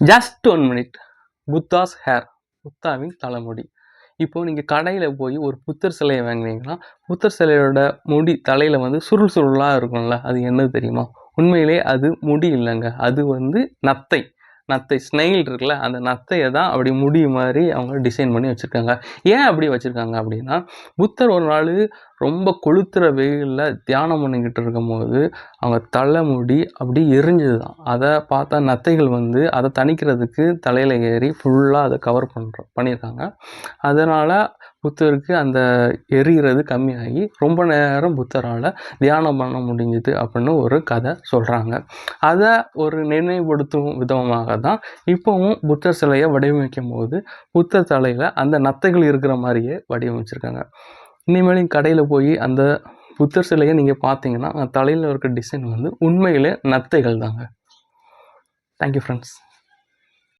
Just 1 minute. Buddha's hair, புத்தாவின் தலைமுடி. இப்போ நீங்கள் கடையில் போய் ஒரு புத்தர் சிலையை வாங்குனீங்கன்னா, புத்தர் சிலையோட முடி தலையில் வந்து சுருள் சுருளாக இருக்கும்ல, அது என்னது தெரியுமா? உண்மையிலே அது முடி இல்லைங்க, அது வந்து நத்தை. நத்தை ஸ்னைல் இருக்குல்ல, அந்த நத்தையை தான் அப்படி முடி மாதிரி அவங்க டிசைன் பண்ணி வச்சுருக்காங்க. ஏன் அப்படி வச்சுருக்காங்க அப்படின்னா, புத்தர் ஒரு நாள் ரொம்ப கொளுத்துற வெயிலில் தியானம் பண்ணிக்கிட்டு இருக்கும்போது அவங்க தலைமுடி அப்படி எரிஞ்சுது தான். அதை பார்த்தா நத்தைகள் வந்து அதை தணிக்கிறதுக்கு தலையில் ஏறி ஃபுல்லாக அதை கவர் பண்ணியிருக்காங்க. அதனால் புத்தருக்கு அந்த எரிகிறது கம்மியாகி ரொம்ப நேரம் புத்தரால் தியானம் பண்ண முடிஞ்சுது அப்படின்னு ஒரு கதை சொல்கிறாங்க. அதை ஒரு நினைவுபடுத்தும் விதமாக தான் இப்போவும் புத்தர் சிலையை வடிவமைக்கும் போது புத்தர் தலையில் அந்த நத்தைகள் இருக்கிற மாதிரியே வடிவமைச்சிருக்காங்க. இனிமேலும் கடையில் போய் அந்த புத்தர் சிலையை நீங்கள் பார்த்தீங்கன்னா தலையில் இருக்க டிசைன் வந்து உண்மையிலே நத்தைகள் தாங்க. Thank you friends.